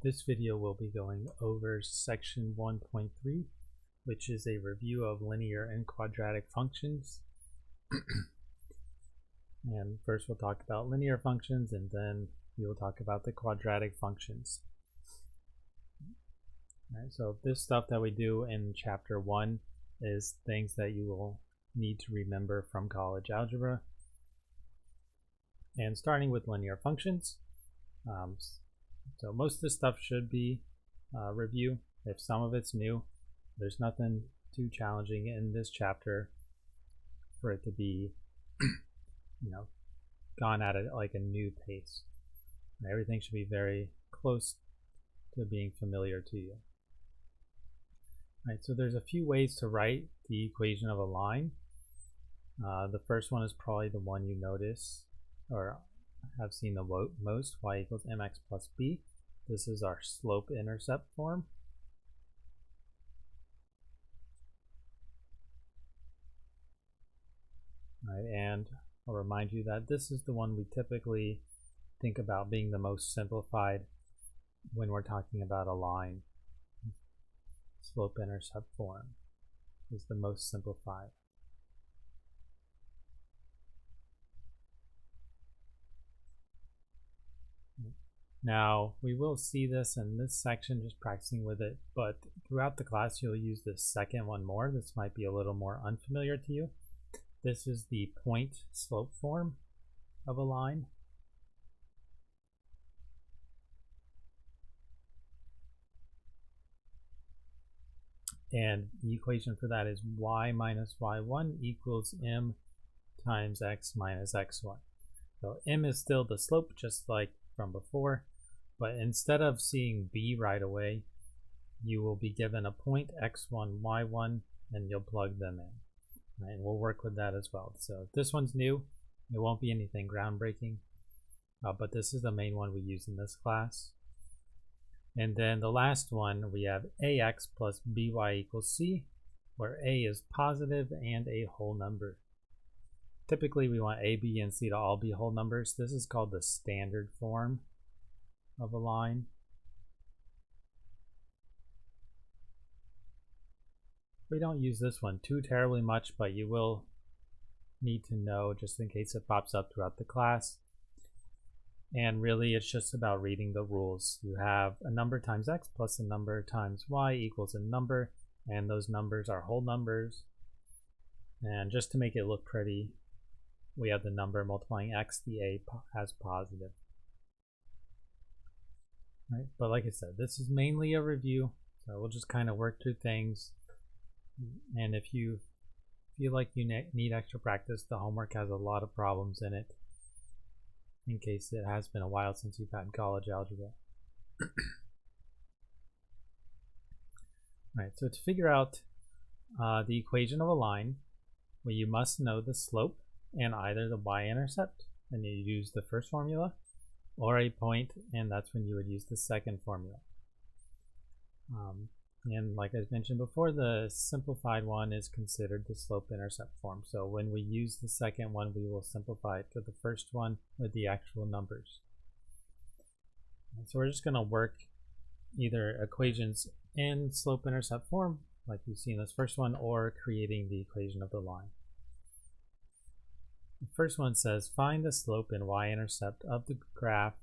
This video will be going over section 1.3, which is a review of linear and quadratic functions. And first we'll talk about linear functions, and then we will talk about the quadratic functions. All right, so this stuff that we do in chapter 1 is things that you will need to remember from college algebra. And starting with linear functions, so most of this stuff should be review. If some of it's new, there's nothing too challenging in this chapter for it to be gone at it like a new pace. And everything should be very close to being familiar to you. All right, so there's a few ways to write the equation of a line. The first one is probably the one you notice or have seen the most, y equals mx plus b. This is our slope-intercept form. All right, and I'll remind you that this is the one we typically think about being the most simplified when we're talking about a line. Slope-intercept form is the most simplified. Now, we will see this in this section, just practicing with it, but throughout the class you'll use this second one more. This might be a little more unfamiliar to you. This is the point slope form of a line. And the equation for that is y minus y1 equals m times x minus x1. So m is still the slope, just like from before, but instead of seeing b right away, you will be given a point x1, y1, and you'll plug them in. Right, and we'll work with that as well. So this one's new. It won't be anything groundbreaking, but this is the main one we use in this class. And then the last one, we have ax plus by equals c, where a is positive and a whole number. Typically we want a, b, and c to all be whole numbers. This is called the standard form of a line. We don't use this one too terribly much, but you will need to know just in case it pops up throughout the class. And really it's just about reading the rules. You have a number times x plus a number times y equals a number, and those numbers are whole numbers. And just to make it look pretty, we have the number multiplying x, the a as positive. Right? But like I said, this is mainly a review, so we'll just kind of work through things. And if you feel like you need extra practice, the homework has a lot of problems in it, in case it has been a while since you've had college algebra. Alright, so to figure out the equation of a line, well, you must know the slope and either the y-intercept, and you use the first formula, or a point, and that's when you would use the second formula. And like I mentioned before, the simplified one is considered the slope-intercept form. So when we use the second one, we will simplify it to the first one with the actual numbers. And so we're just going to work either equations in slope-intercept form, like you see in this first one, or creating the equation of the line. The first one says, find the slope and y-intercept of the graph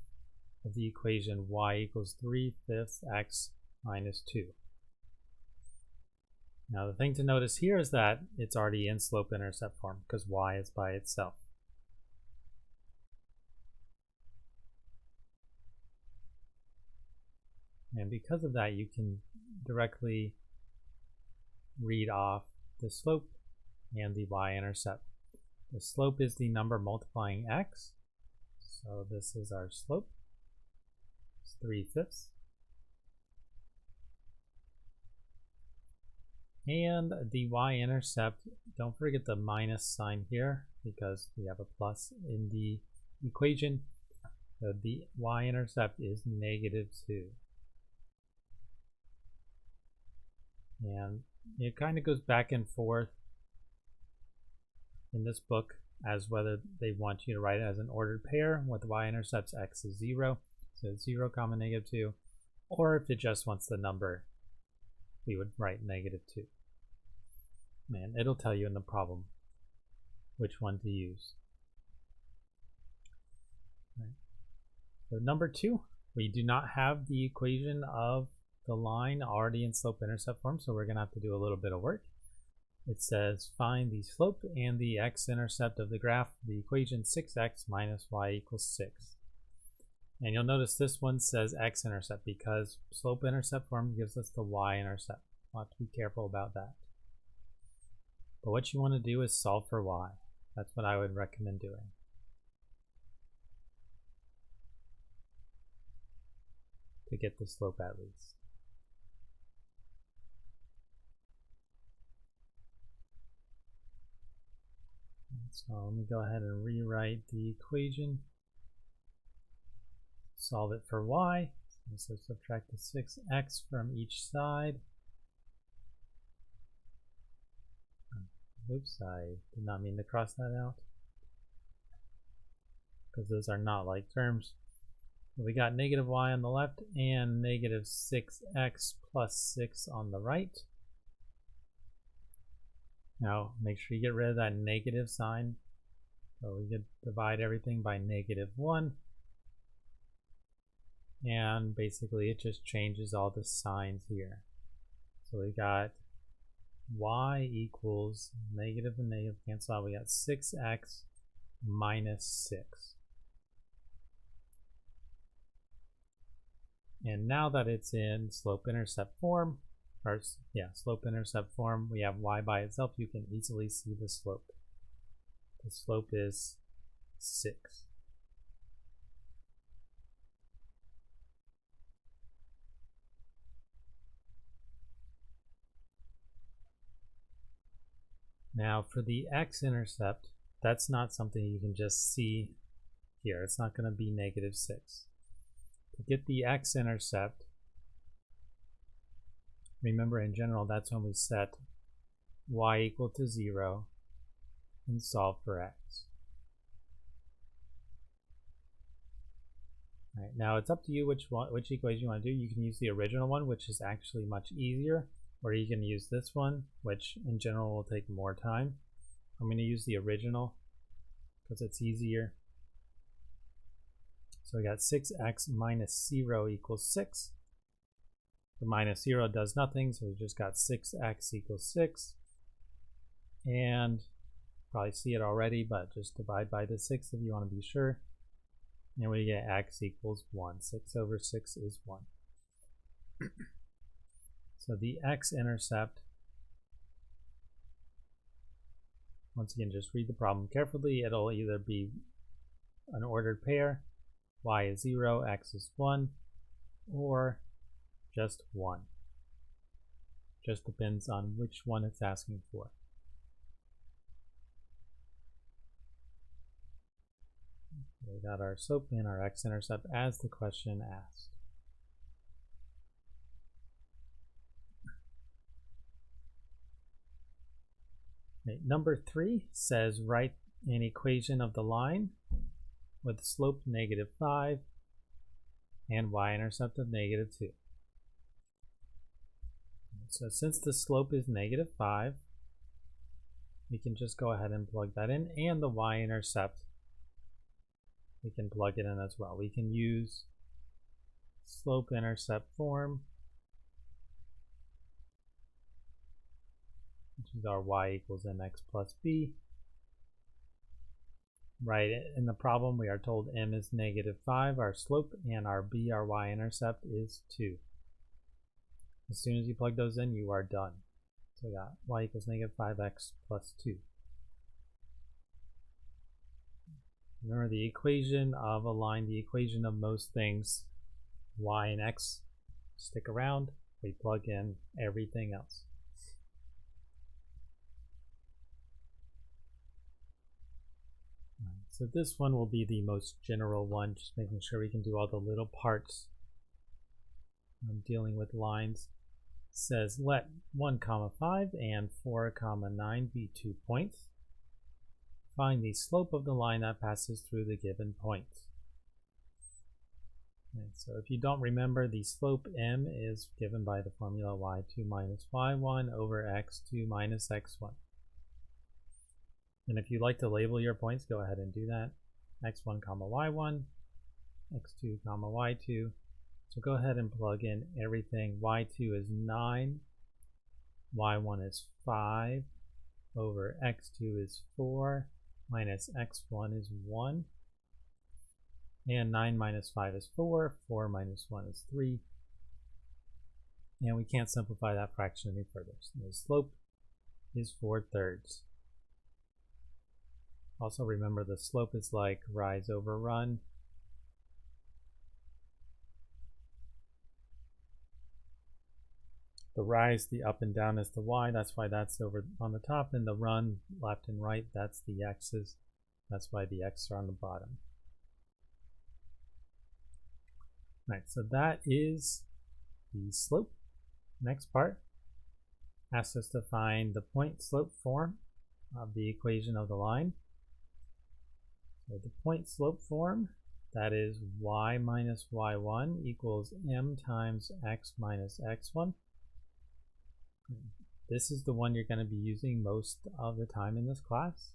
of the equation y equals 3/5 x minus 2. Now the thing to notice here is that it's already in slope-intercept form because y is by itself. And because of that, you can directly read off the slope and the y-intercept. The slope is the number multiplying x, so this is our slope. It's 3/5. And the y-intercept, don't forget the minus sign here because we have a plus in the equation. So the y-intercept is -2. And it kind of goes back and forth in this book as whether they want you to write it as an ordered pair with y-intercepts x is 0. So 0, -2, Or if it just wants the number, we would write -2. Man, it'll tell you in the problem which one to use. Right. So number 2, we do not have the equation of the line already in slope-intercept form, so we're going to have to do a little bit of work. It says find the slope and the x-intercept of the graph, the equation 6x minus y equals 6. And you'll notice this one says x-intercept because slope-intercept form gives us the y-intercept. We'll have to be careful about that. But what you want to do is solve for y. That's what I would recommend doing. To get the slope at least. So let me go ahead and rewrite the equation. Solve it for y. So subtract the 6x from each side. Oops, I did not mean to cross that out. Because those are not like terms. We got -y on the left and -6x plus 6 on the right. Now make sure you get rid of that negative sign. So we could divide everything by -1. And basically it just changes all the signs here. So we got y equals negative and negative cancel out. We got 6x minus 6. And now that it's in slope-intercept form, slope-intercept form, we have y by itself. You can easily see the slope. The slope is 6. Now for the x-intercept, that's not something you can just see here. It's not going to be -6. To get the x-intercept, remember in general that's when we set y equal to 0 and solve for x. All right, now it's up to you which equation you want to do. You can use the original one, which is actually much easier, or you can use this one, which in general will take more time. I'm going to use the original because it's easier. So we got 6x minus 0 equals 6. The minus 0 does nothing, so we just got 6x equals 6. And probably see it already, but just divide by the 6 if you want to be sure. And we get x equals 1. 6 over 6 is 1. So the x-intercept, once again, just read the problem carefully. It'll either be an ordered pair, y is 0, x is 1, or just 1. Just depends on which one it's asking for. We got our slope and our x-intercept as the question asked. Okay, number 3 says write an equation of the line with slope -5 and y-intercept of -2. So since the slope is -5, we can just go ahead and plug that in, and the y-intercept, we can plug it in as well. We can use slope-intercept form, which is our y equals mx plus b. Right, in the problem we are told m is -5, our slope, and our b, our y-intercept, is 2. As soon as you plug those in, you are done. So we got y equals -5x plus 2. Remember the equation of a line, the equation of most things, y and x stick around, we plug in everything else. So this one will be the most general one, just making sure we can do all the little parts. I'm dealing with lines. It says let 1, 5 and 4, 9 be 2 points. Find the slope of the line that passes through the given point. Okay, so if you don't remember, the slope m is given by the formula y2 minus y1 over x2 minus x1. And if you like to label your points, go ahead and do that. x1 comma y1, x2 comma y2. So go ahead and plug in everything. y2 is 9, y1 is 5, over x2 is 4, minus x1 is 1. And 9 minus 5 is 4, 4 minus 1 is 3. And we can't simplify that fraction any further. So the slope is 4/3. Also remember, the slope is like rise over run. The rise, the up and down is the y, that's why that's over on the top, and the run, left and right, that's the x's. That's why the x's are on the bottom. Right, so that is the slope. Next part asks us to find the point slope form of the equation of the line. So the point slope form, that is y minus y1 equals m times x minus x1. This is the one you're going to be using most of the time in this class.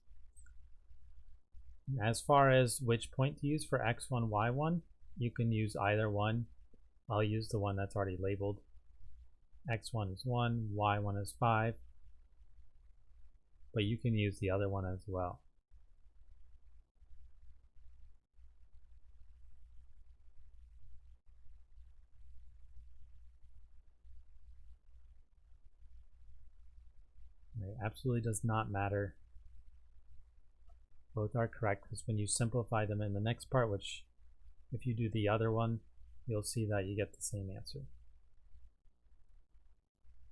As far as which point to use for x1, y1, you can use either one. I'll use the one that's already labeled. x1 is 1, y1 is 5, but you can use the other one as well. It absolutely does not matter. Both are correct, because when you simplify them in the next part, which if you do the other one, you'll see that you get the same answer.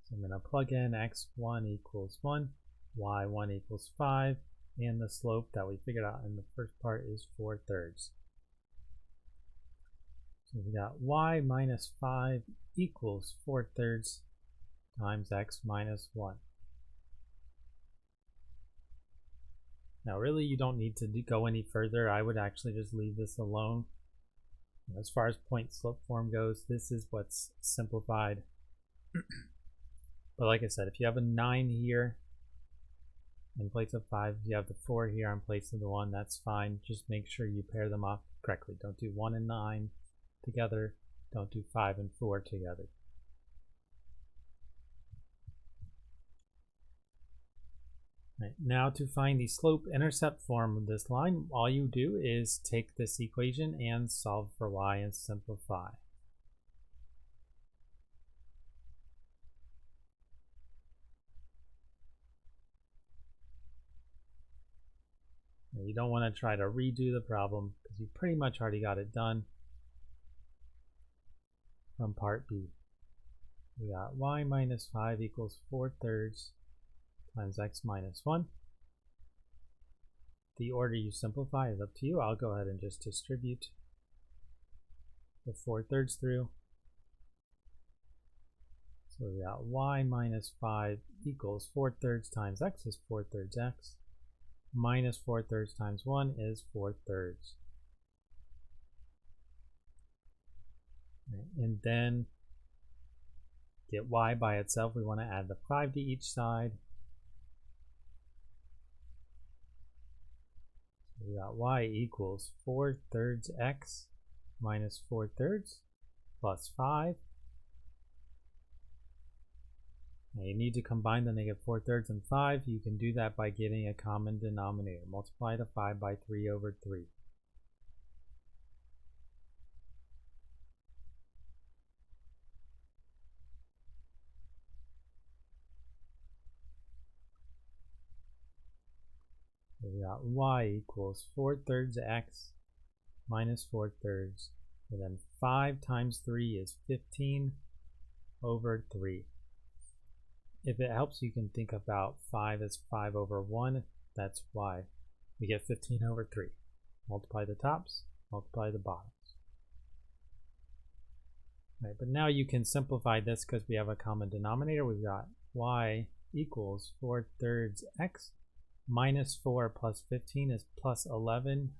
So I'm going to plug in x1 equals 1, y1 equals 5, and the slope that we figured out in the first part is 4/3. So we got y minus 5 equals 4/3 times x minus 1. Now really you don't need to go any further. I would actually just leave this alone. As far as point slope form goes, this is what's simplified. But like I said, if you have a 9 here in place of 5, if you have the 4 here in place of the 1, that's fine. Just make sure you pair them off correctly. Don't do 1 and 9 together. Don't do 5 and 4 together. Right, now to find the slope-intercept form of this line, all you do is take this equation and solve for y and simplify. Now, you don't want to try to redo the problem because you pretty much already got it done from part B. We got y minus 5 equals 4/3 times x minus 1. The order you simplify is up to you. I'll go ahead and just distribute the 4/3 through. So we got y minus 5 equals 4/3 times x is 4/3 x, minus 4/3 times 1 is 4/3. And then get y by itself. We want to add the 5 to each side. We got y equals 4/3 x minus 4/3 plus 5. Now you need to combine the negative 4/3 and 5. You can do that by getting a common denominator. Multiply the 5 by 3 over 3. So we got y equals 4/3 x minus 4/3, and then 5 times 3 is 15 over 3. If it helps, you can think about 5 as 5 over 1. That's y. We get 15 over 3. Multiply the tops, multiply the bottoms. Right, but now you can simplify this because we have a common denominator. We've got y equals 4/3 x minus 4 plus 15 is plus 11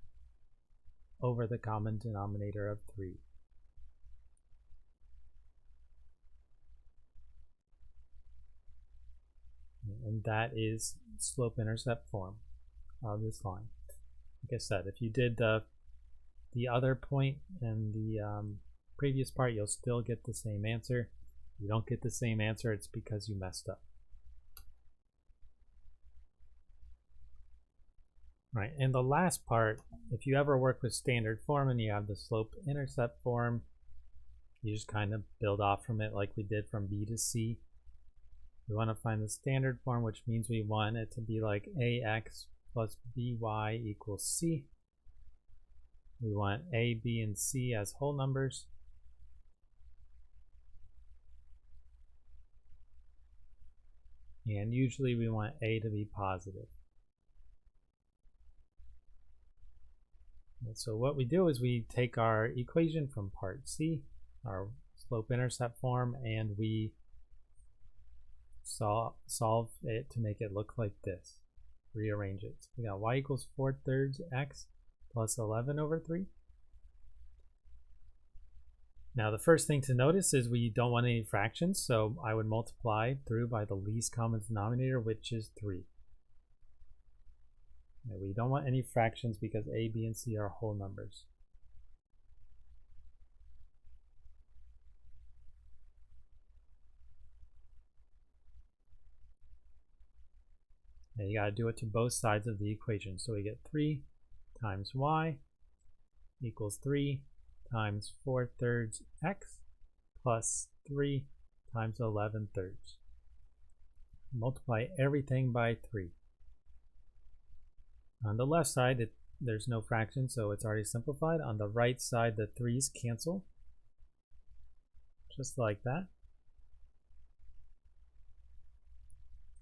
over the common denominator of 3. and that is slope-intercept form of this line. Like I said, if you did the other point in the previous part, you'll still get the same answer. If you don't get the same answer, it's because you messed up. Right, and the last part, if you ever work with standard form and you have the slope-intercept form, you just kind of build off from it like we did from B to C. We want to find the standard form, which means we want it to be like AX plus BY equals C. We want A, B, and C as whole numbers. And usually we want A to be positive. And so what we do is we take our equation from part C, our slope-intercept form, and we solve it to make it look like this. Rearrange it. So we got y equals 4/3 x plus 11 over 3. Now the first thing to notice is we don't want any fractions, so I would multiply through by the least common denominator, which is 3. Now we don't want any fractions because A, B, and C are whole numbers. Now you got to do it to both sides of the equation. So we get 3 times y equals 3 times 4/3 x plus 3 times 11/3. Multiply everything by 3. On the left side, there's no fraction, so it's already simplified. On the right side, the 3's cancel, just like that.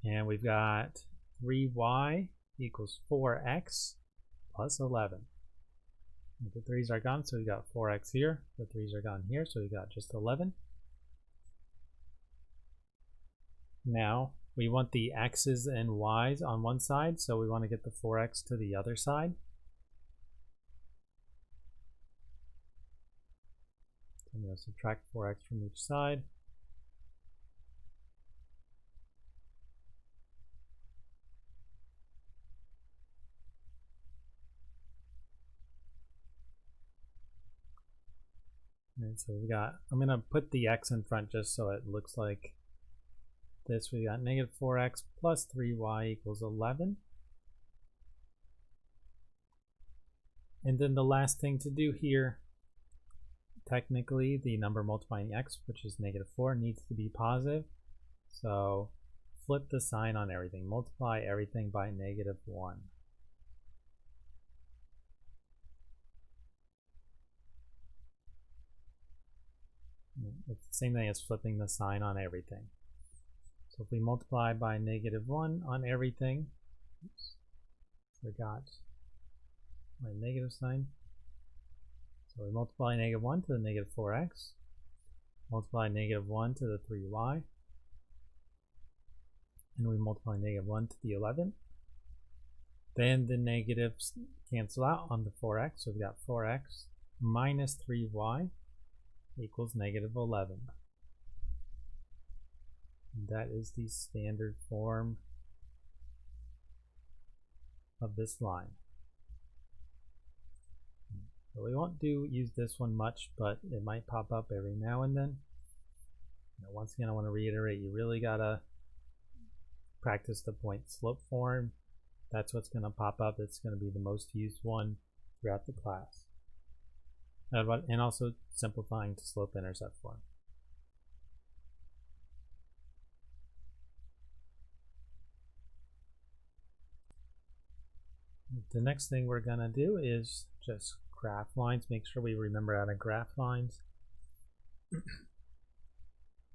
And we've got 3y equals 4x plus 11. The 3's are gone, so we got 4x here. The 3's are gone here, so we got just 11. Now, we want the x's and y's on one side, so we want to get the 4x to the other side. I'm going to subtract 4x from each side. And so we got, I'm going to put the x in front just so it looks like this. We got negative 4x plus 3y equals 11. And then the last thing to do here, technically the number multiplying x, which is negative 4, needs to be positive. So flip the sign on everything. Multiply everything by negative 1. It's the same thing as flipping the sign on everything. So if we multiply by negative 1 on everything, oops, forgot my negative sign. So we multiply negative 1 to the negative 4x, multiply negative 1 to the 3y, and we multiply negative 1 to the 11. Then the negatives cancel out on the 4x, so we've got 4x minus 3y equals negative 11. And that is the standard form of this line. So we won't use this one much, but it might pop up every now and then. Once again, I want to reiterate, you really gotta practice the point slope form. That's what's going to pop up. It's going to be the most used one throughout the class. And also simplifying to slope-intercept form. The next thing we're going to do is just graph lines. Make sure we remember how to graph lines.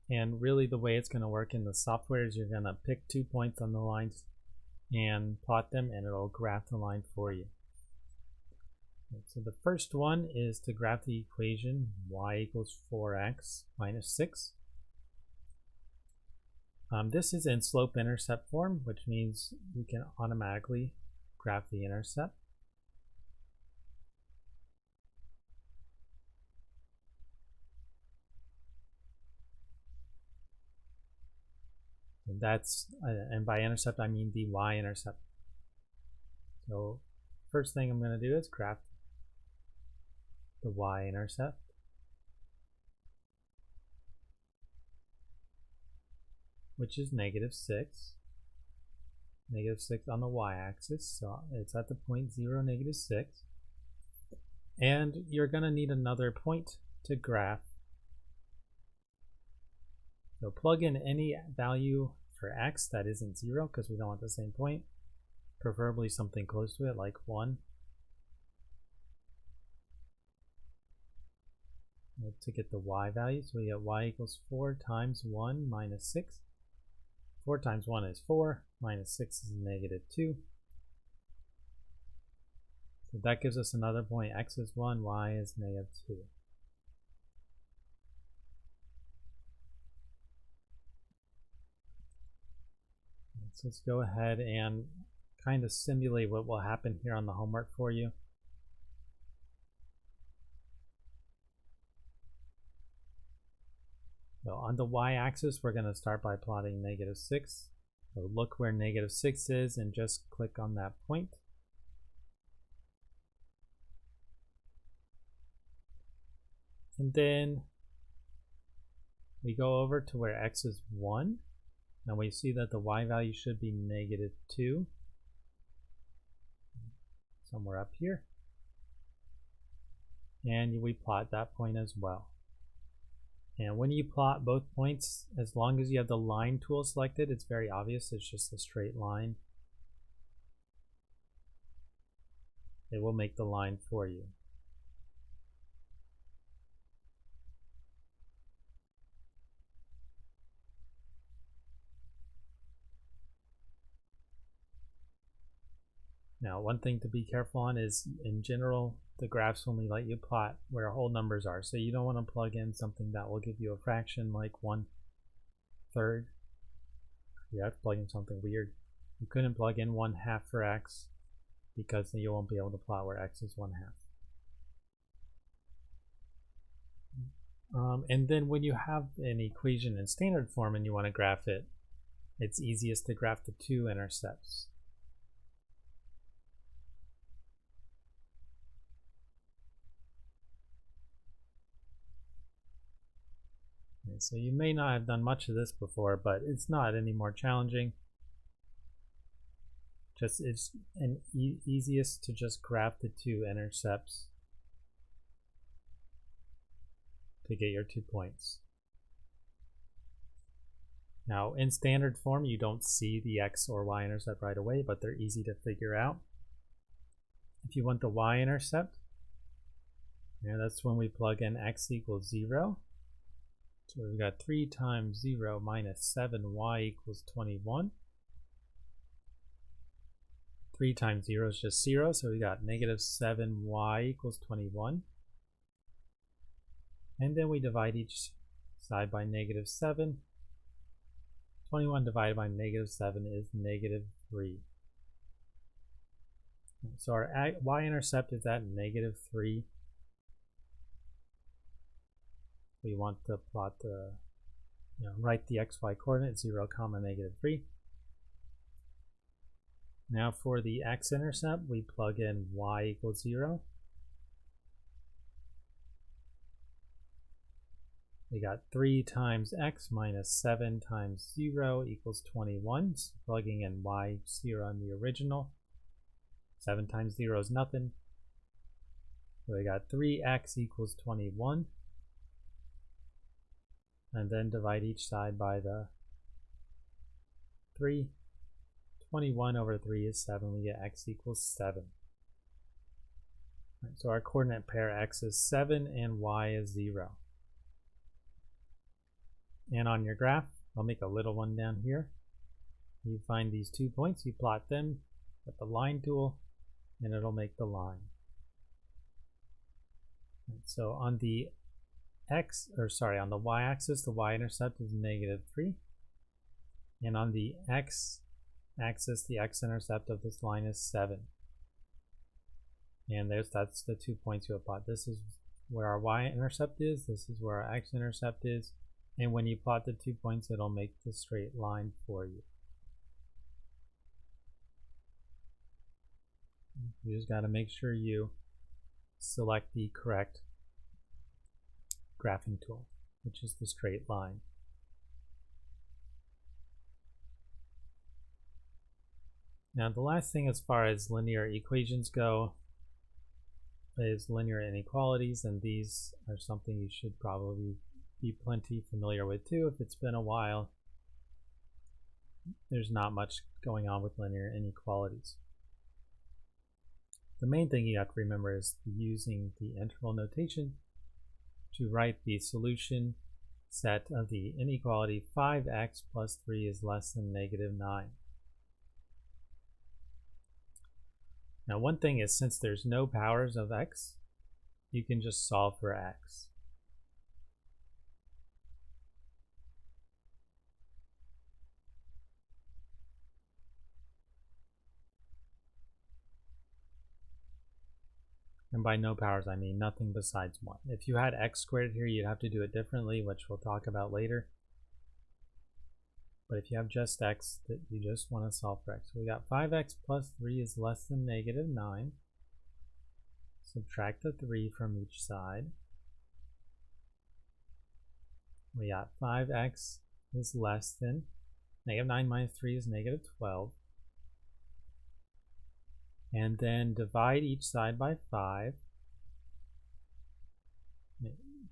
And really the way it's going to work in the software is you're going to pick 2 points on the lines and plot them, and it'll graph the line for you. So the first one is to graph the equation y equals 4x minus 6. This is in slope-intercept form, which means we can automatically graph the intercept. And that's and by intercept I mean the y-intercept. So first thing I'm going to do is graph the y-intercept. Which is -6. -6 on the y-axis, so it's at the point 0, -6. And you're going to need another point to graph. So plug in any value for x that isn't 0, because we don't want the same point. Preferably something close to it, like 1. To get the y value, so we get y equals 4 times 1 minus 6. 4 times 1 is 4, minus 6 is -2. So that gives us another point. X is 1, y is -2. So let's go ahead and kind of simulate what will happen here on the homework for you. So on the y-axis, we're going to start by plotting -6. So look where -6 is and just click on that point. And then we go over to where x is 1. Now we see that the y value should be -2. Somewhere up here. And we plot that point as well. And when you plot both points, as long as you have the line tool selected, it's very obvious. It's just a straight line. It will make the line for you. Now, one thing to be careful on is, in general, the graphs only let you plot where whole numbers are. So you don't want to plug in something that will give you a fraction like 1/3. You have to plug in something weird. You couldn't plug in 1/2 for x because then you won't be able to plot where x is 1/2. And then when you have an equation in standard form and you want to graph it, it's easiest to graph the two intercepts. So you may not have done much of this before, but it's not any more challenging. It's easiest to just graph the two intercepts to get your 2 points. Now in standard form you don't see the x or y intercept right away, but they're easy to figure out. If you want the y intercept, that's when we plug in x equals 0. So we've got 3 times 0 minus 7y equals 21. 3 times 0 is just 0, so we got -7y equals 21. And then we divide each side by -7. 21 divided by -7 is -3. So our y-intercept is at -3. We want to plot the, write the xy coordinate 0, -3. Now for the x-intercept, we plug in y equals 0. We got 3 times x minus 7 times 0 equals 21. So plugging in y 0 in the original. 7 times 0 is nothing. So we got 3x equals 21. And then divide each side by the 3. 21 over 3 is 7. We get x equals 7. Right, so our coordinate pair x is 7 and y is 0. And on your graph, I'll make a little one down here. You find these 2 points, you plot them with the line tool, and it'll make the line. Right, so on the on the y-axis, the y-intercept is -3. And on the x-axis, the x-intercept of this line is 7. And that's the 2 points you'll plot. This is where our y-intercept is. This is where our x-intercept is. And when you plot the 2 points, it'll make the straight line for you. You just got to make sure you select the correct graphing tool, which is the straight line. Now the last thing as far as linear equations go is linear inequalities, and these are something you should probably be plenty familiar with too if it's been a while. There's not much going on with linear inequalities. The main thing you have to remember is using the interval notation to write the solution set of the inequality 5x plus 3 is less than -9. Now one thing is, since there's no powers of x, you can just solve for x. And by no powers, I mean nothing besides 1. If you had x squared here, you'd have to do it differently, which we'll talk about later. But if you have just x, that you just want to solve for x. So we got 5x plus 3 is less than -9. Subtract the 3 from each side. We got 5x is less than -9 minus 3 is -12. And then divide each side by 5.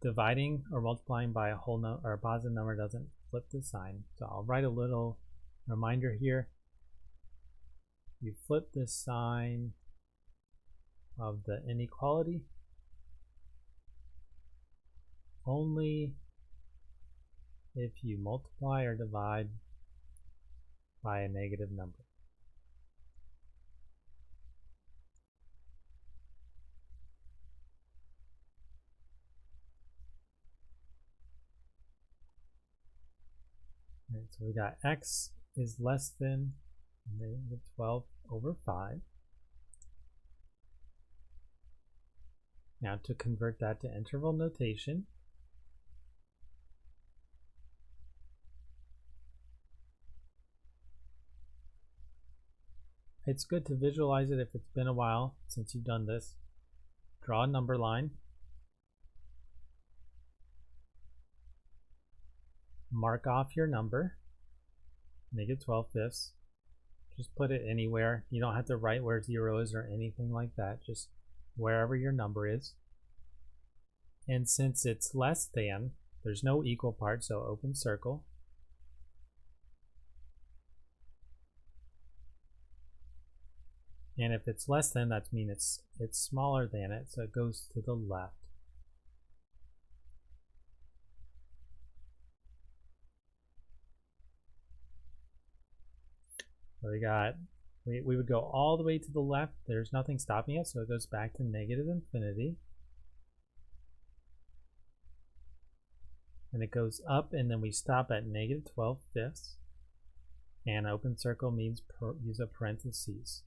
Dividing or multiplying by a whole number or a positive number doesn't flip the sign. So I'll write a little reminder here. You flip the sign of the inequality only if you multiply or divide by a negative number. Right, so we got x is less than -12 over 5. Now to convert that to interval notation, it's good to visualize it if it's been a while since you've done this. Draw a number line. Mark off your number, -12/5. Just put it anywhere. You don't have to write where 0 is or anything like that. Just wherever your number is. And since it's less than, there's no equal part, so open circle. And if it's less than, that means it's smaller than it, so it goes to the left. So we would go all the way to the left. There's nothing stopping it, so it goes back to -infinity. And it goes up, and then we stop at -12/5. And open circle means use a parentheses.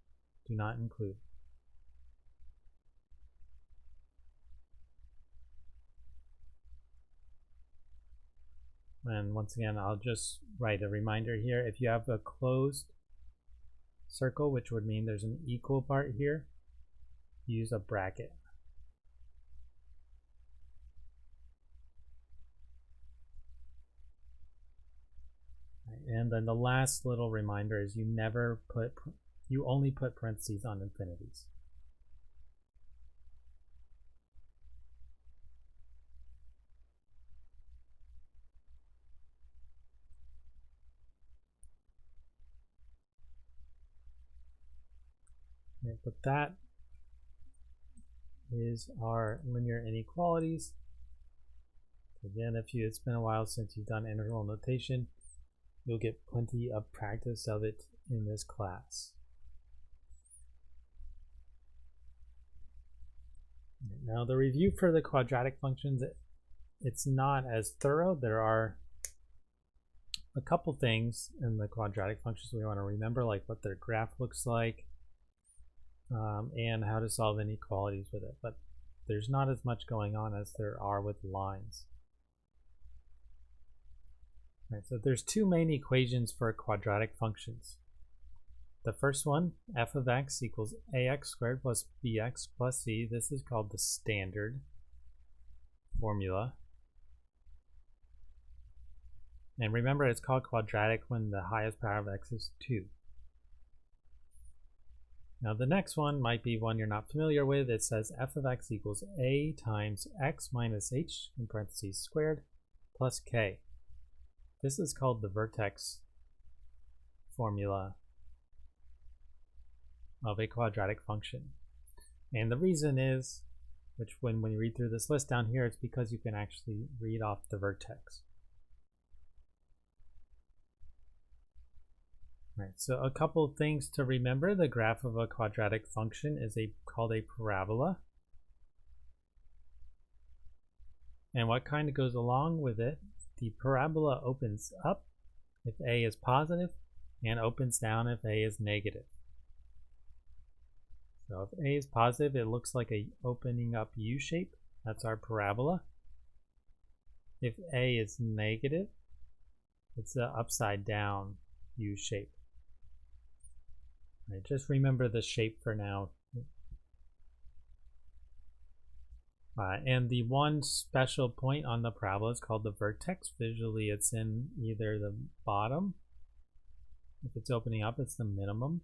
Do not include. And once again, I'll just write a reminder here. If you have a closed circle, which would mean there's an equal part here, use a bracket. And then the last little reminder is you only put parentheses on infinities. Okay, but that is our linear inequalities. Again, it's been a while since you've done integral notation, you'll get plenty of practice of it in this class. Now the review for the quadratic functions, it's not as thorough. There are a couple things in the quadratic functions we want to remember, like what their graph looks like, and how to solve inequalities with it. But there's not as much going on as there are with lines. Right, so there's two main equations for quadratic functions. The first one, f of x equals ax squared plus bx plus c. This is called the standard formula. And remember, it's called quadratic when the highest power of x is 2. Now the next one might be one you're not familiar with. It says f of x equals a times x minus h in parentheses squared plus k. This is called the vertex formula of a quadratic function. And the reason is, which when you read through this list down here, it's because you can actually read off the vertex. Right, so a couple of things to remember. The graph of a quadratic function is called a parabola. And what kind of goes along with it, the parabola opens up if a is positive and opens down if a is negative. So if a is positive, it looks like a opening up U shape. That's our parabola. If a is negative, it's an upside down U shape. Right, just remember the shape for now. And the one special point on the parabola is called the vertex. Visually, it's in either the bottom. If it's opening up, it's the minimum.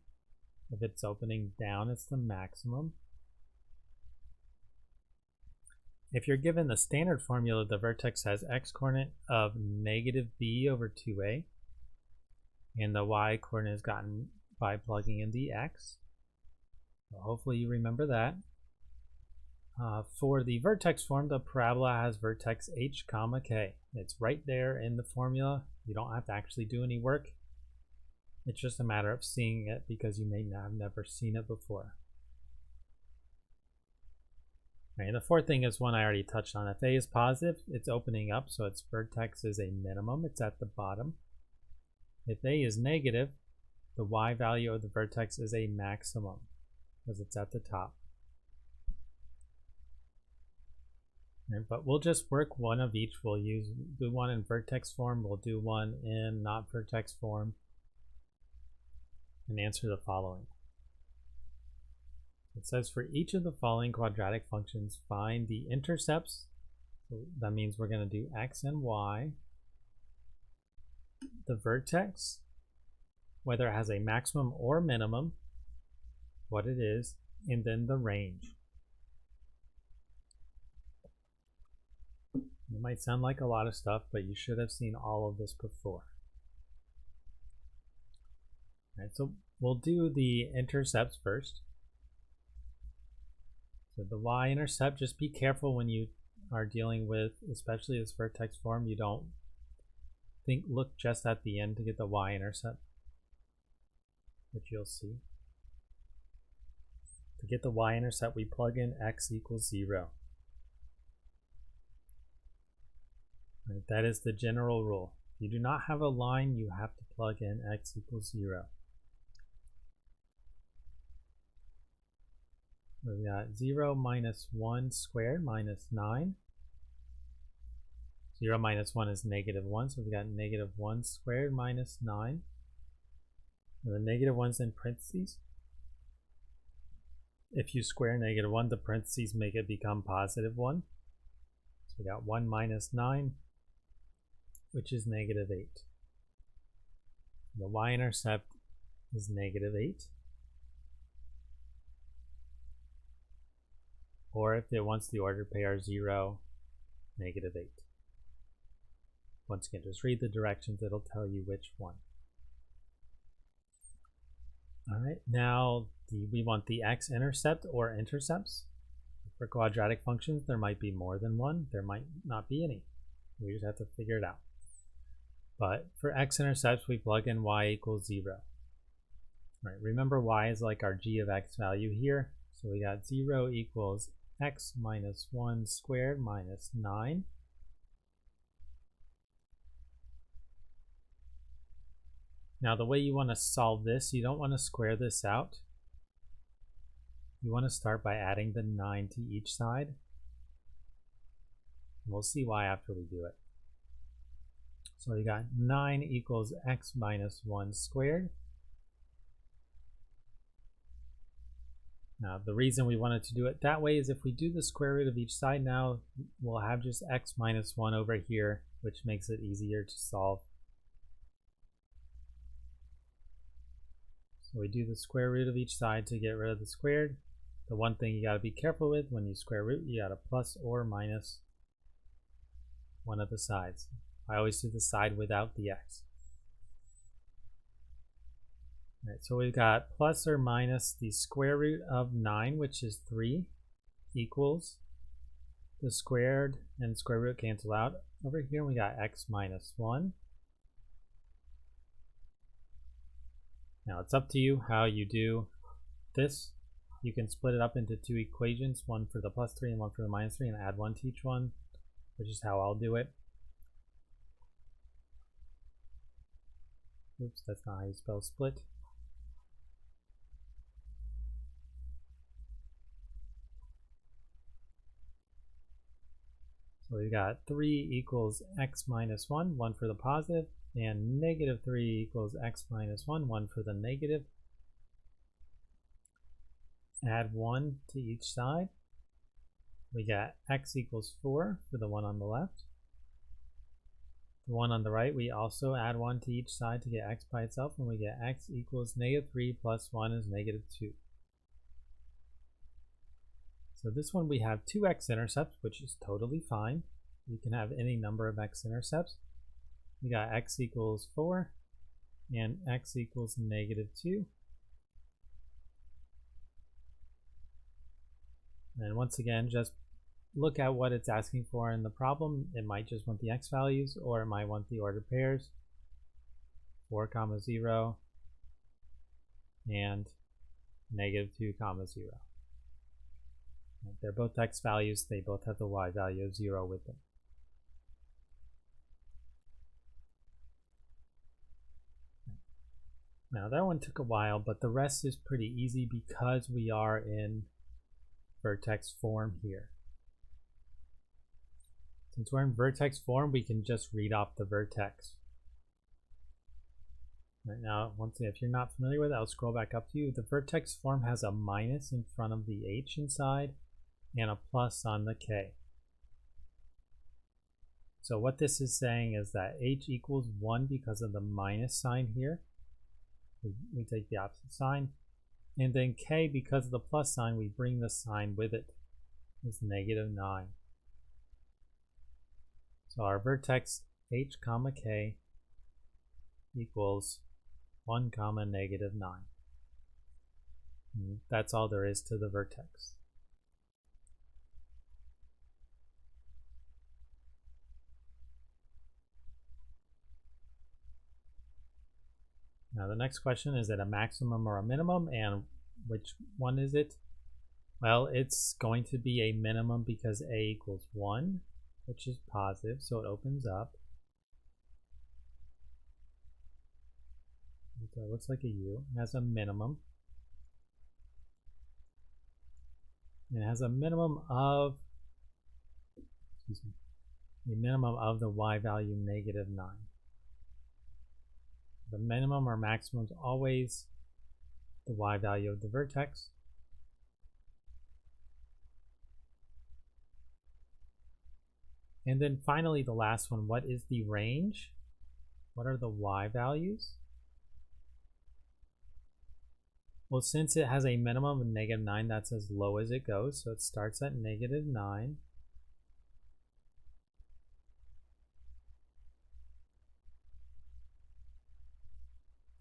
If it's opening down, it's the maximum. If you're given the standard formula, the vertex has x-coordinate of negative b over 2a. And the y-coordinate is gotten by plugging in the x. So hopefully you remember that. For the vertex form, the parabola has vertex h comma k. It's right there in the formula. You don't have to actually do any work. It's just a matter of seeing it because you may have never seen it before. Right, and the fourth thing is one I already touched on. If a is positive, it's opening up, so its vertex is a minimum. It's at the bottom. If a is negative, the y value of the vertex is a maximum because it's at the top. Right, but we'll just work one of each. We'll do one in vertex form, we'll do one in not vertex form, and answer the following. It says for each of the following quadratic functions, find the intercepts. So that means we're going to do x and y, the vertex, whether it has a maximum or minimum, what it is, and then the range. It might sound like a lot of stuff, but you should have seen all of this before. All right, so we'll do the intercepts first. So the y-intercept, just be careful when you are dealing with, especially this vertex form, you don't look just at the end to get the y-intercept, which you'll see. To get the y-intercept, we plug in x equals 0. Right, that is the general rule. If you do not have a line, you have to plug in x equals 0. We've got 0 minus 1 squared minus 9. 0 minus 1 is negative 1, so we've got negative 1 squared minus 9. And the negative 1's in parentheses. If you square negative 1, the parentheses make it become positive 1. So we got 1 minus 9, which is negative 8. The y-intercept is negative 8. Or if it wants the ordered pair 0, negative 8. Once again, just read the directions, it'll tell you which one. Alright, now we want the x-intercept or intercepts. For quadratic functions, there might be more than one, there might not be any. We just have to figure it out. But for x-intercepts, we plug in y equals 0. Right, remember y is like our g of x value here. So we got 0 equals x minus 1 squared minus 9. Now the way you want to solve this, you don't want to square this out. You want to start by adding the 9 to each side. We'll see why after we do it. So we got 9 equals x minus 1 squared. Now the reason we wanted to do it that way is if we do the square root of each side now, we'll have just x minus 1 over here, which makes it easier to solve. So we do the square root of each side to get rid of the squared. The one thing you got to be careful with when you square root, you got to plus or minus one of the sides. I always do the side without the x. All right, so we've got plus or minus the square root of 9, which is 3, equals the squared and square root cancel out. Over here we got x minus 1. Now it's up to you how you do this. You can split it up into two equations, one for the plus 3 and one for the minus 3, and add 1 to each one, which is how I'll do it. Oops, that's not how you spell split. So we've got 3 equals x minus 1, 1 for the positive, and negative 3 equals x minus 1, 1 for the negative. Add 1 to each side. We got x equals 4 for the one on the left. The one on the right, we also add 1 to each side to get x by itself, and we get x equals negative 3 plus 1 is negative 2. So this one we have 2 x-intercepts, which is totally fine. You can have any number of x-intercepts. We got x equals 4 and x equals negative 2. And once again, just look at what it's asking for in the problem. It might just want the x values, or it might want the ordered pairs. 4, 0, and negative 2, 0. They're both x values. They both have the y value of 0 with them. Now that one took a while, but the rest is pretty easy because we are in vertex form here. Since we're in vertex form, we can just read off the vertex. Right now, once again, if you're not familiar with it, I'll scroll back up to you. The vertex form has a minus in front of the h inside and a plus on the k. So what this is saying is that h equals 1 because of the minus sign here. We take the opposite sign. And then k, because of the plus sign, we bring the sign with it. It's negative 9. So our vertex h comma k equals 1 comma negative 9. And that's all there is to the vertex. Now the next question, is it a maximum or a minimum, and which one is it? Well, it's going to be a minimum because a equals 1, which is positive, so it opens up. It looks like a U. It has a minimum. And it has a minimum of, a minimum of the y value negative 9. The minimum or maximum is always the y value of the vertex. And then finally the last one, what is the range? What are the y values? Well, since it has a minimum of negative 9, that's as low as it goes. So it starts at negative 9.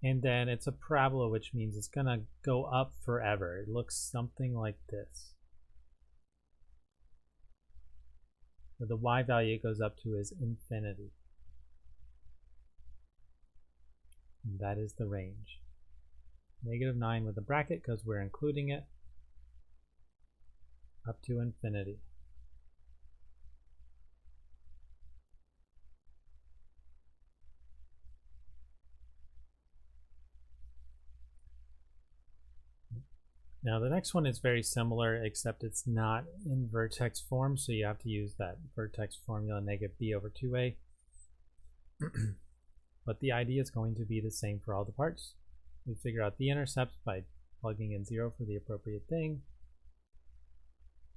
And then it's a parabola, which means it's going to go up forever. It looks something like this. So the y value it goes up to is infinity. And that is the range. Negative 9 with a bracket because we're including it, up to infinity. Now the next one is very similar, except it's not in vertex form, so you have to use that vertex formula negative b over 2a. But the idea is going to be the same for all the parts. We figure out the intercepts by plugging in 0 for the appropriate thing.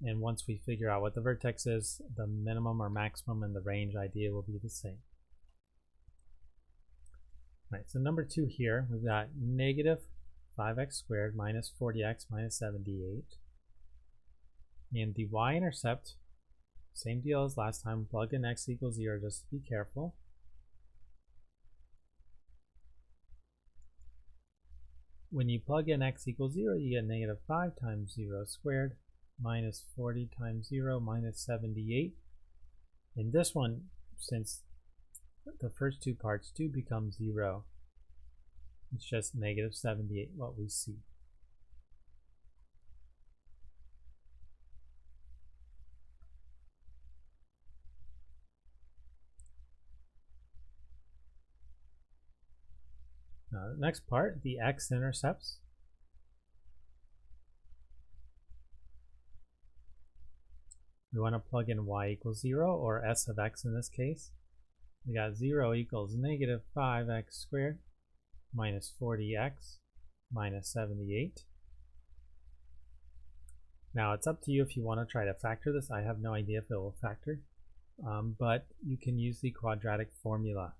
And once we figure out what the vertex is, the minimum or maximum and the range idea will be the same. All right, so number 2 here, we've got negative 5x squared minus 40x minus 78. And the y-intercept, same deal as last time, plug in x equals 0 just to be careful. When you plug in x equals 0, you get negative 5 times 0 squared minus 40 times 0 minus 78. In this one, since the first two parts do become 0, it's just negative 78 what we see. Now, the next part, the x-intercepts. We want to plug in y equals 0, or s of x in this case. We got 0 equals negative 5x squared minus 40x minus 78. Now, it's up to you if you want to try to factor this. I have no idea if it will factor, but you can use the quadratic formula,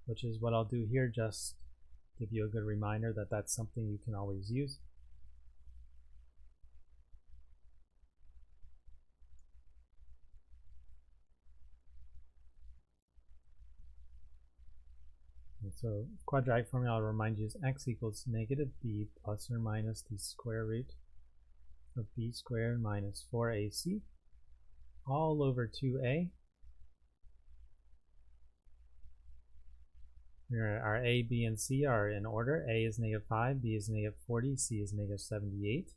which is what I'll do here, just give you a good reminder that that's something you can always use. And so quadratic formula, I'll remind you, is x equals negative b plus or minus the square root of b squared minus 4ac all over 2a. Our a, b, and c are in order. A is negative 5, b is negative 40, c is negative 78.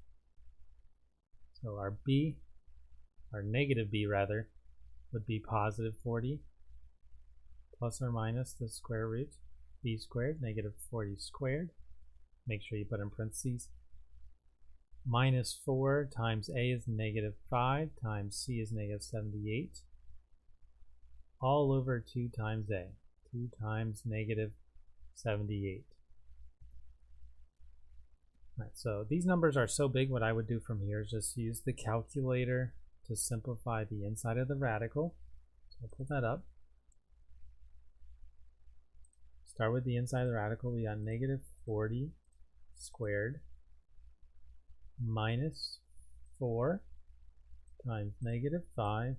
So our b, our negative b rather, would be positive 40 plus or minus the square root b squared, negative 40 squared. Make sure you put in parentheses. Minus 4 times a is negative 5 times c is negative 78. All over 2 times a. 2 times negative 78. All right, so these numbers are so big, what I would do from here is just use the calculator to simplify the inside of the radical. So I'll pull that up. Start with the inside of the radical. We got negative 40 squared minus 4 times negative 5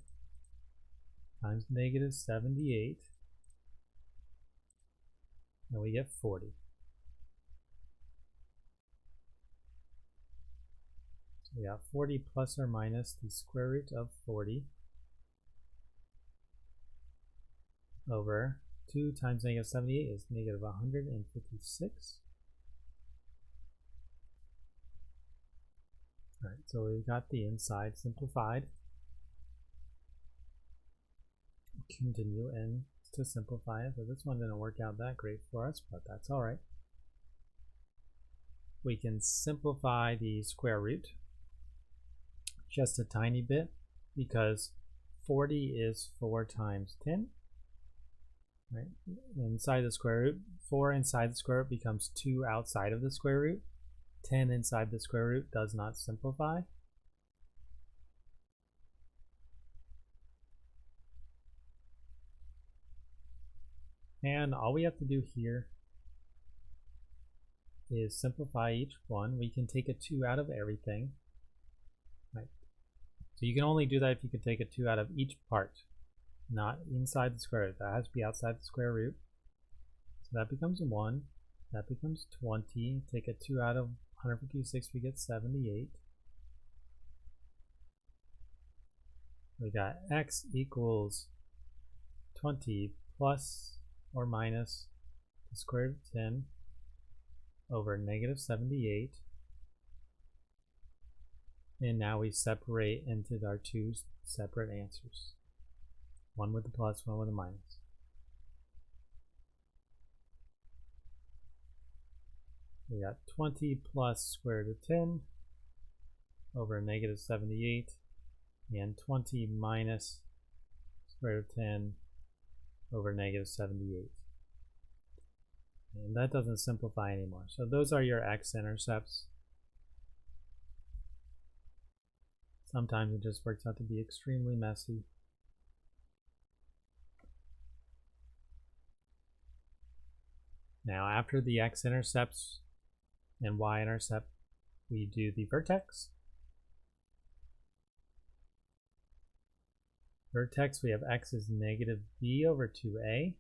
times negative 78. And we get 40. So we got 40 plus or minus the square root of 40 over 2 times negative 78 is negative 156. All right, so we've got the inside simplified. Continue and to simplify it. So this one didn't work out that great for us, but that's all right. We can simplify the square root just a tiny bit because 40 is 4 times 10. Right? Inside the square root, 4 inside the square root becomes 2 outside of the square root. 10 inside the square root does not simplify. And all we have to do here is simplify each one. We can take a 2 out of everything. Right? So you can only do that if you can take a 2 out of each part, not inside the square root. That has to be outside the square root. So that becomes 1. That becomes 20. Take a 2 out of 156, we get 78. We got x equals 20 plus or minus the square root of 10 over negative 78. And now we separate into our two separate answers. One with the plus, one with the minus. We got 20 plus square root of 10 over negative 78, and 20 minus square root of 10 over negative 78. And that doesn't simplify anymore. So those are your x-intercepts. Sometimes it just works out to be extremely messy. Now after the x-intercepts and y-intercept, we do the vertex. Vertex, we have x is negative b over 2a.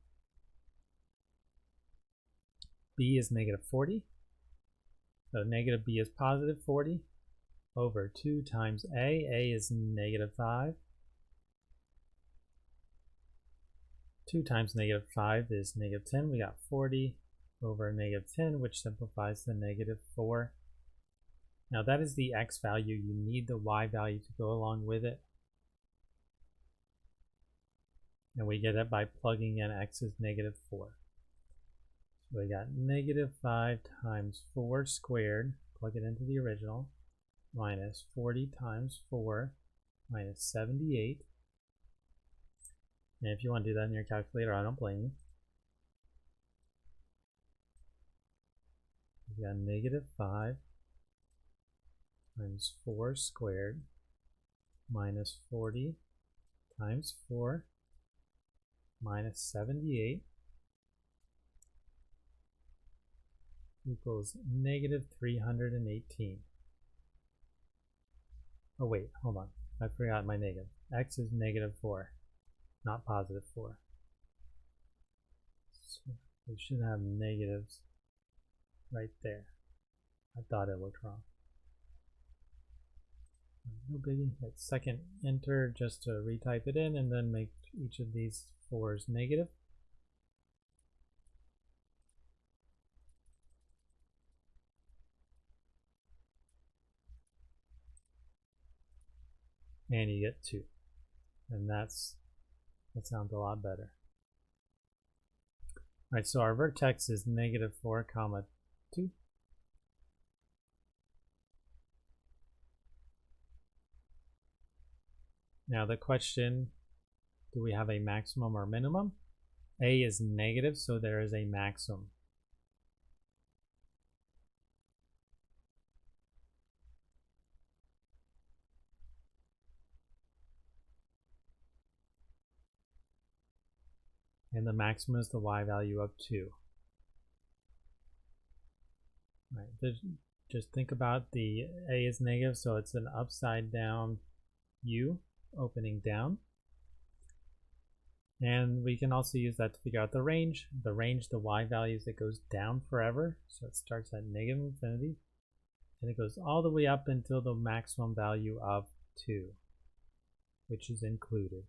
B is negative 40. So negative b is positive 40 over 2 times a. A is negative 5. 2 times negative 5 is negative 10. We got 40 over negative 10, which simplifies to negative 4. Now that is the x value. You need the y value to go along with it. And we get it by plugging in x is negative 4. So we got negative 5 times 4 squared, plug it into the original, minus 40 times 4 minus 78. And if you want to do that in your calculator, I don't blame you. We got negative 5 times 4 squared minus 40 times 4 minus 78 equals negative 318. Oh wait, hold on. I forgot my negative. X is negative 4, not positive 4. So we should have negatives right there. I thought it looked wrong. No biggie. Hit second enter just to retype it in and then make each of these 4's negative. And you get 2. And that sounds a lot better. Alright, so our vertex is negative 4 comma 2. Now the question, do we have a maximum or minimum? A is negative, so there is a maximum. And the maximum is the y value of 2. Right. Just think about the a is negative, so it's an upside down u opening down. And we can also use that to figure out the range. The range, the y value is it goes down forever. So it starts at negative infinity. And it goes all the way up until the maximum value of 2, which is included.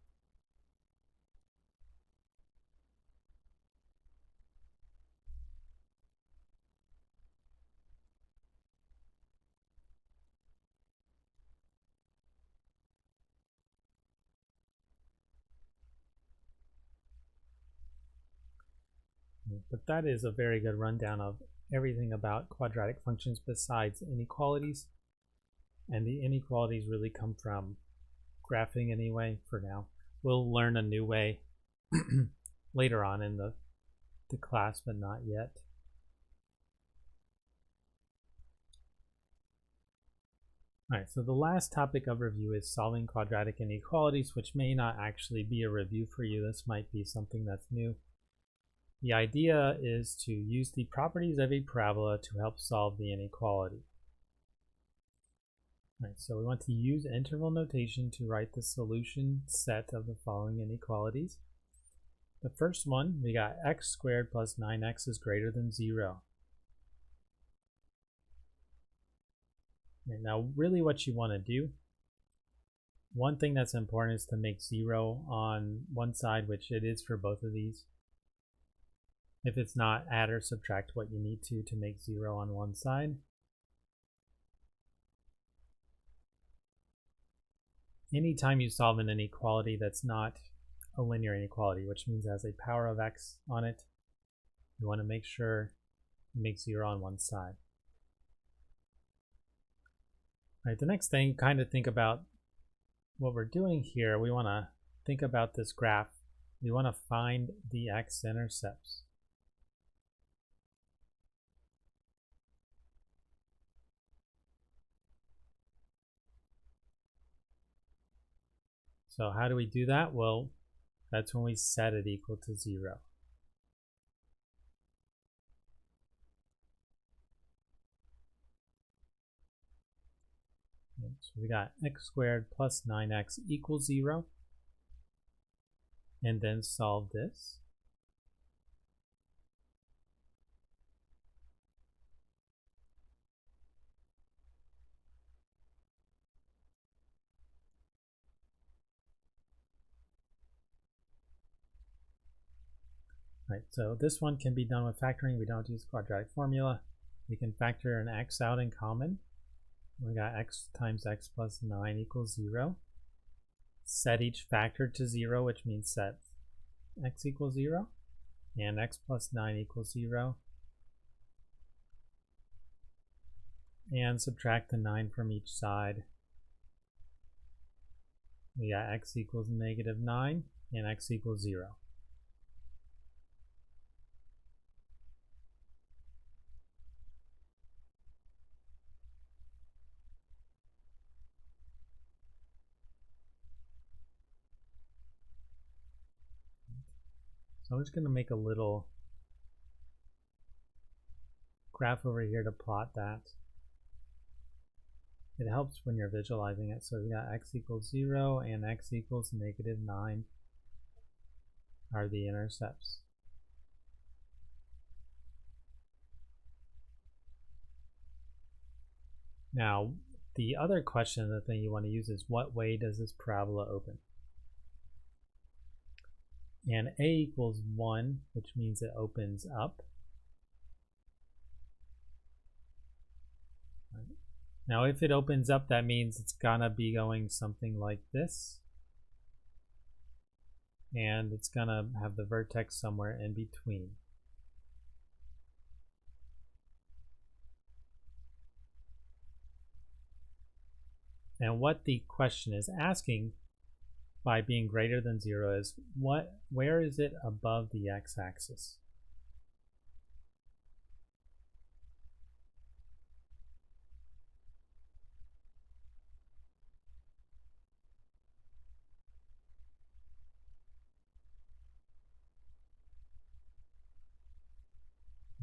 But that is a very good rundown of everything about quadratic functions besides inequalities. And the inequalities really come from graphing anyway for now. We'll learn a new way later on in the class, but not yet. Alright, so the last topic of review is solving quadratic inequalities, which may not actually be a review for you. This might be something that's new. The idea is to use the properties of a parabola to help solve the inequality. Right, so we want to use interval notation to write the solution set of the following inequalities. The first one, we got x squared plus 9x is greater than 0. Right, now really what you want to do, one thing that's important is to make 0 on one side, which it is for both of these. If it's not, add or subtract what you need to make 0 on one side. Anytime you solve an inequality that's not a linear inequality, which means it has a power of x on it, you want to make sure you make 0 on one side. All right, the next thing, kind of think about what we're doing here. We want to think about this graph. We want to find the x-intercepts. So how do we do that? Well, that's when we set it equal to 0. So we got x squared plus 9x equals 0. And then solve this. Right, so this one can be done with factoring. We don't use the quadratic formula. We can factor an x out in common. We got x times x plus 9 equals 0. Set each factor to 0, which means set x equals 0. And x plus 9 equals 0. And subtract the 9 from each side. We got x equals negative 9 and x equals 0. So I'm just going to make a little graph over here to plot that. It helps when you're visualizing it. So we got x equals 0 and x equals negative 9 are the intercepts. Now, the other question, the thing you want to use is what way does this parabola open? And a equals 1, which means it opens up. Right. Now, if it opens up, that means it's gonna be going something like this. And it's gonna have the vertex somewhere in between. And what the question is asking by being greater than 0 is where is it above the x-axis?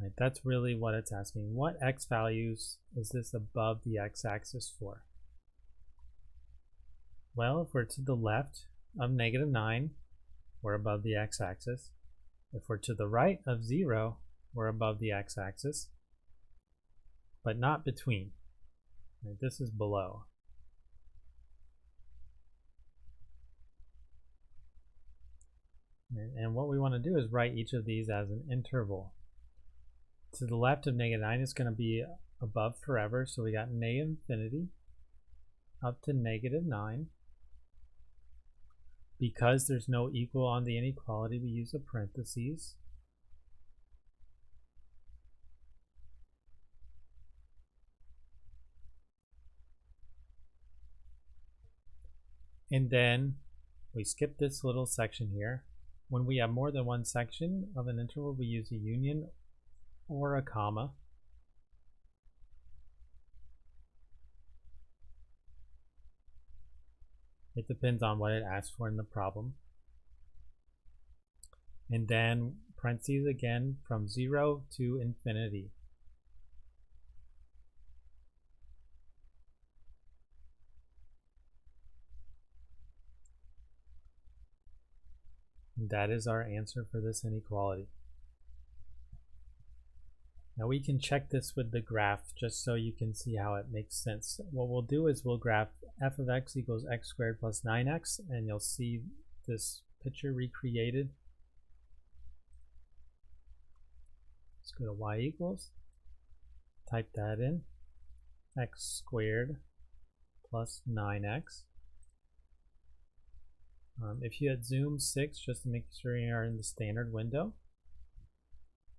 Right, that's really what it's asking. What x values is this above the x-axis for? Well, if we're to the left of negative 9, we're above the x-axis. If we're to the right of 0, we're above the x-axis, but not between. Right, this is below. And what we want to do is write each of these as an interval. To the left of negative 9 is going to be above forever, so we got negative infinity up to negative 9. Because there's no equal on the inequality, we use a parentheses. And then we skip this little section here. When we have more than one section of an interval, we use a union or a comma. It depends on what it asks for in the problem. And then parentheses again from 0 to infinity. And that is our answer for this inequality. Now we can check this with the graph just so you can see how it makes sense. What we'll do is we'll graph f of x equals x squared plus 9x, and you'll see this picture recreated. Let's go to y equals, type that in, x squared plus 9x. If you had zoom 6, just to make sure you are in the standard window,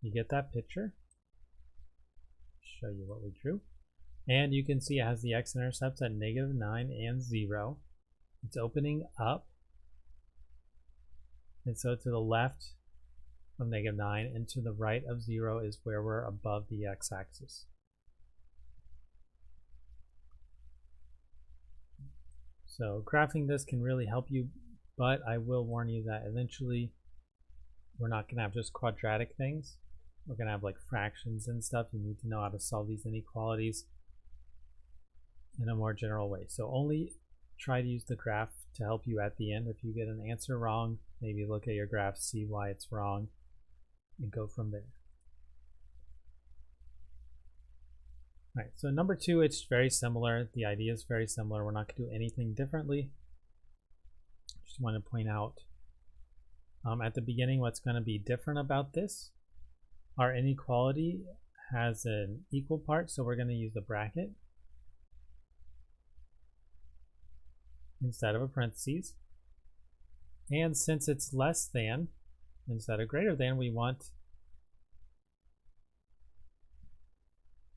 you get that picture. Show you what we drew. And you can see it has the x-intercepts at negative 9 and 0. It's opening up. And so to the left of -9 and to the right of 0 is where we're above the x-axis. So graphing this can really help you, but I will warn you that eventually we're not going to have just quadratic things. We're going to have like fractions and stuff. You need to know how to solve these inequalities in a more general way. So only try to use the graph to help you at the end. If you get an answer wrong, maybe look at your graph, see why it's wrong, and go from there. All right, so number 2, it's very similar. The idea is very similar. We're not going to do anything differently. Just want to point out at the beginning what's going to be different about this. Our inequality has an equal part, so we're going to use the bracket instead of a parentheses. And since it's less than instead of greater than, we want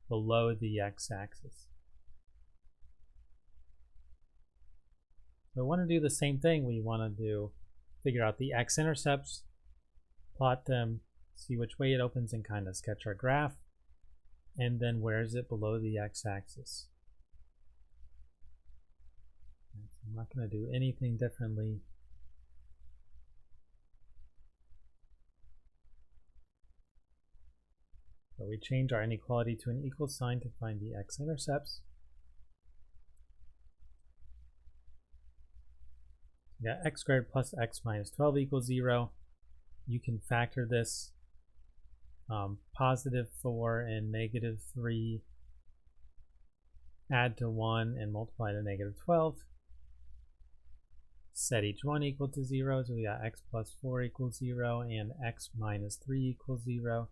below the x-axis. We want to do the same thing. We want to figure out the x-intercepts, plot them, see which way it opens, and kind of sketch our graph. And then where is it below the x-axis? I'm not going to do anything differently. So we change our inequality to an equal sign to find the x-intercepts. We got x squared plus x minus 12 equals 0. You can factor this +4 and -3, add to 1 and multiply to -12. Set each one equal to 0, so we got x plus 4 equals 0 and x minus 3 equals 0.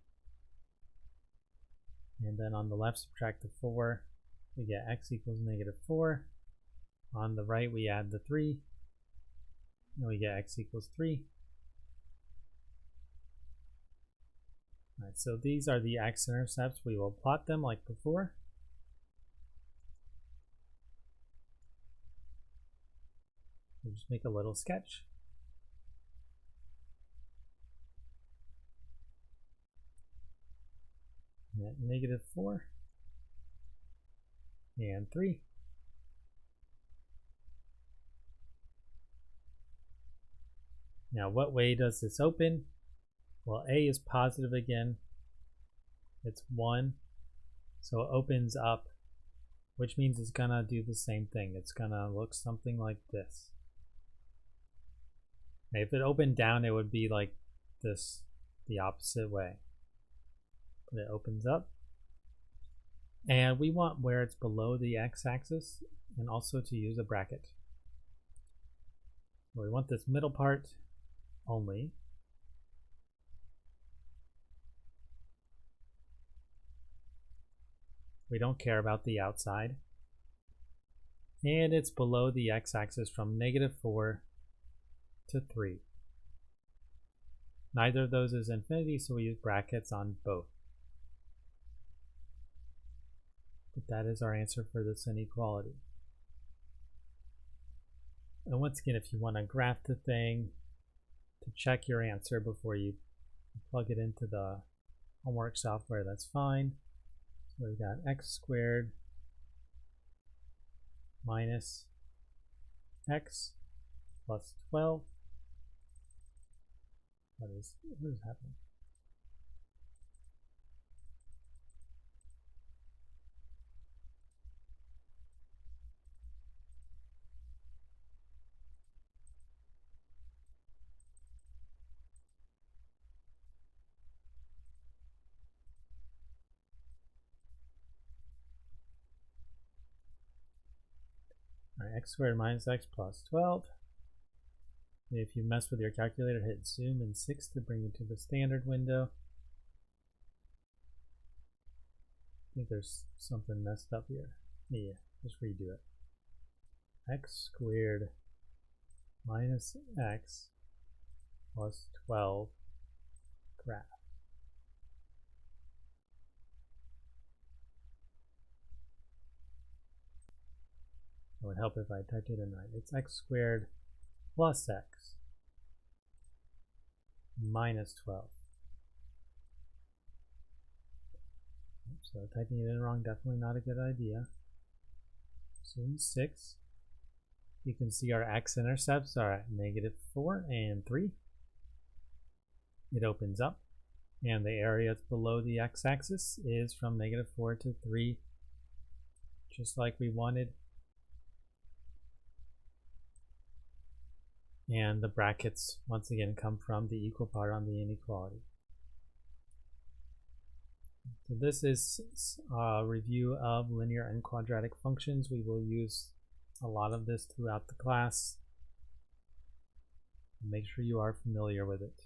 And then on the left, subtract the 4, we get x equals -4. On the right, we add the 3, and we get x equals 3. All right, so these are the x-intercepts. We will plot them like before. We'll just make a little sketch. -4 and 3. Now, what way does this open? Well, A is positive again. It's 1. So it opens up, which means it's going to do the same thing. It's going to look something like this. Now, if it opened down, it would be like this, the opposite way. But it opens up. And we want where it's below the x-axis and also to use a bracket. So we want this middle part only. We don't care about the outside. And it's below the x-axis from -4 to 3. Neither of those is infinity, so we use brackets on both. But that is our answer for this inequality. And once again, if you want to graph the thing to check your answer before you plug it into the homework software, that's fine. So we've got x squared minus x plus 12. What is happening? All right, x squared minus x plus 12. If you mess with your calculator, hit zoom in 6 to bring you to the standard window. I think there's something messed up here. Yeah, just redo it. X squared minus x plus 12 graph. It would help if I typed it in right. It's x squared plus x minus 12. So typing it in wrong, definitely not a good idea. So in 6, you can see our x-intercepts are at -4 and 3. It opens up, and the area below the x-axis is from -4 to 3, just like we wanted. And the brackets, once again, come from the equal part on the inequality. So this is a review of linear and quadratic functions. We will use a lot of this throughout the class. Make sure you are familiar with it.